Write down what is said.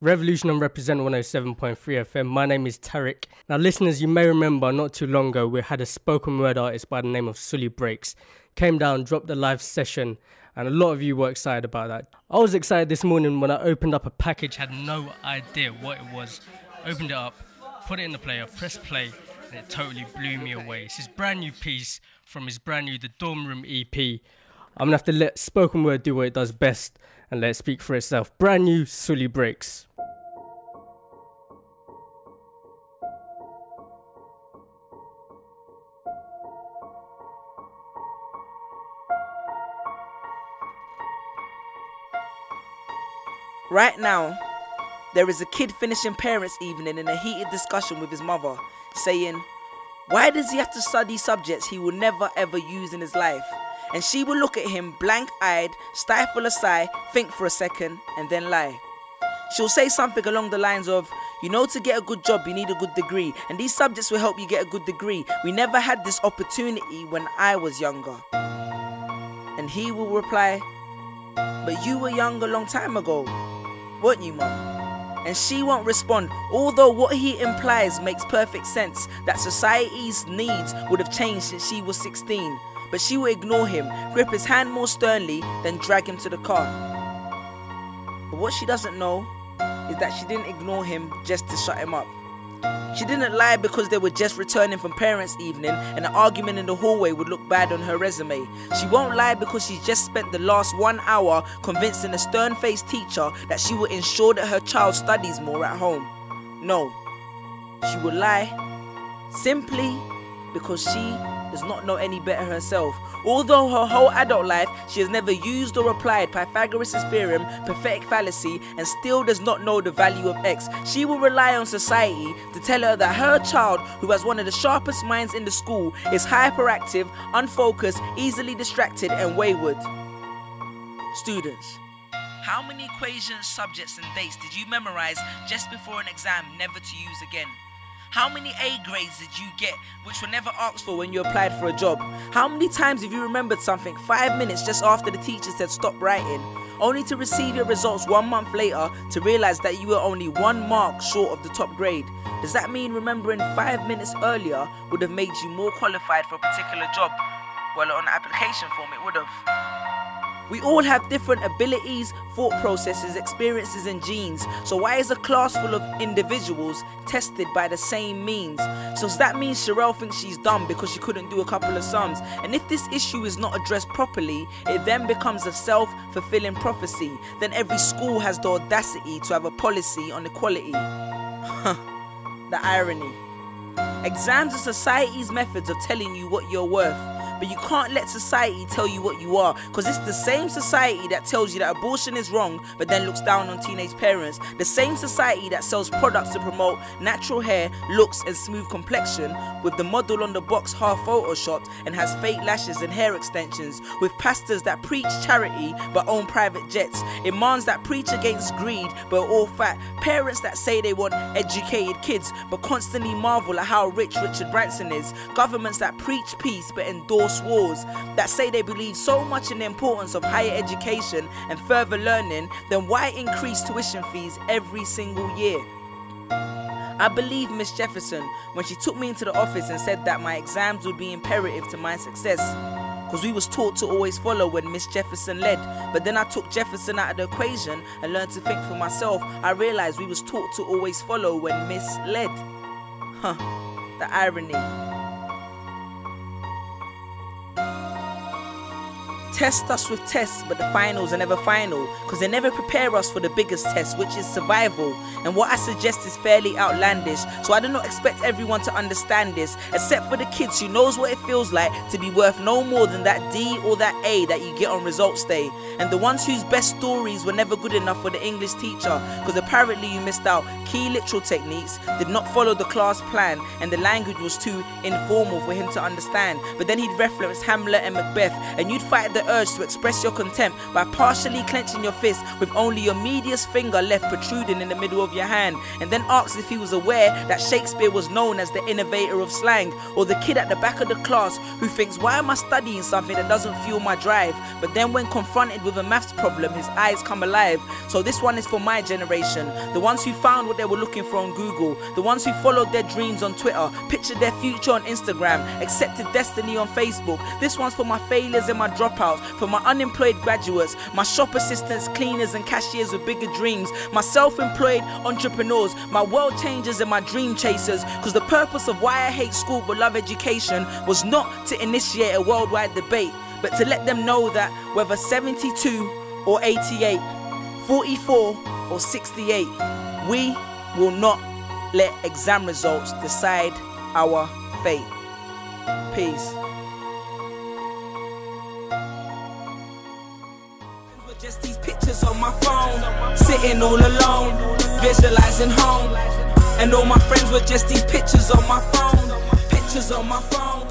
Revolution and Represent 107.3 FM. My name is Tariq. Now, listeners, you may remember not too long ago we had a spoken word artist by the name of Sully Breaks. Came down, dropped a live session, and a lot of you were excited about that. I was excited this morning when I opened up a package, had no idea what it was. Opened it up, put it in the player, pressed play, and it totally blew me away. It's his brand new piece from his brand new The Dorm Room EP. I'm going to have to let spoken word do what it does best and let it speak for itself. Brand new Sully Breaks. Right now, there is a kid finishing parents' evening in a heated discussion with his mother, saying, why does he have to study subjects he will never ever use in his life? And she will look at him blank-eyed, stifle a sigh, think for a second, and then lie. She'll say something along the lines of, you know, to get a good job you need a good degree, and these subjects will help you get a good degree. We never had this opportunity when I was younger. And he will reply, but you were young a long time ago, weren't you, mum? And she won't respond, although what he implies makes perfect sense, that society's needs would have changed since she was 16. But she will ignore him, grip his hand more sternly, then drag him to the car. But what she doesn't know is that she didn't ignore him just to shut him up. She didn't lie because they were just returning from parents' evening and an argument in the hallway would look bad on her resume. She won't lie because she's just spent the last 1 hour convincing a stern-faced teacher that she will ensure that her child studies more at home. No, she will lie simply because she does not know any better herself. Although her whole adult life she has never used or applied Pythagoras' theorem, pathetic fallacy, and still does not know the value of x, she will rely on society to tell her that her child, who has one of the sharpest minds in the school, is hyperactive, unfocused, easily distracted, and wayward. Students, how many equations, subjects, and dates did you memorize just before an exam never to use again? How many A grades did you get which were never asked for when you applied for a job? How many times have you remembered something 5 minutes just after the teacher said stop writing, only to receive your results 1 month later to realize that you were only 1 mark short of the top grade? Does that mean remembering 5 minutes earlier would have made you more qualified for a particular job? Well, on the application form it would have. We all have different abilities, thought processes, experiences and genes. So why is a class full of individuals tested by the same means? So does that mean Sherelle thinks she's dumb because she couldn't do a couple of sums? And if this issue is not addressed properly, it then becomes a self-fulfilling prophecy. Then every school has the audacity to have a policy on equality. The irony. Exams are society's methods of telling you what you're worth. But you can't let society tell you what you are, because it's the same society that tells you that abortion is wrong but then looks down on teenage parents. The same society that sells products to promote natural hair, looks and smooth complexion, with the model on the box half photoshopped and has fake lashes and hair extensions, with pastors that preach charity but own private jets, imams that preach against greed but are all fat, parents that say they want educated kids but constantly marvel at how rich Richard Branson is, governments that preach peace but endorse wars, that say they believe so much in the importance of higher education and further learning, then why increase tuition fees every single year? I believe Miss Jefferson when she took me into the office and said that my exams would be imperative to my success, because we was taught to always follow when Miss Jefferson led. But then I took Jefferson out of the equation and learned to think for myself. I realized we was taught to always follow when Miss led. The irony. Test us with tests, but the finals are never final, because they never prepare us for the biggest test, which is survival. And what I suggest is fairly outlandish, so I do not expect everyone to understand this, except for the kids who knows what it feels like to be worth no more than that D or that A that you get on results day, and the ones whose best stories were never good enough for the English teacher, because apparently you missed out key literal techniques, did not follow the class plan, and the language was too informal for him to understand. But then he'd reference Hamlet and Macbeth, and you'd fight the urge to express your contempt by partially clenching your fist with only your medius finger left protruding in the middle of your hand, and then asks if he was aware that Shakespeare was known as the innovator of slang, or the kid at the back of the class who thinks, why am I studying something that doesn't fuel my drive? But then when confronted with a maths problem, his eyes come alive. So this one is for my generation, the ones who found what they were looking for on Google, the ones who followed their dreams on Twitter, pictured their future on Instagram, accepted destiny on Facebook. This one's for my failures and my dropouts, for my unemployed graduates, my shop assistants, cleaners and cashiers with bigger dreams, my self-employed entrepreneurs, my world changers and my dream chasers. Because the purpose of why I hate school but love education was not to initiate a worldwide debate, but to let them know that whether 72 or 88, 44 or 68, we will not let exam results decide our fate. Peace. Just these pictures on my phone, sitting all alone, visualizing home. And all my friends were just these pictures on my phone, pictures on my phone.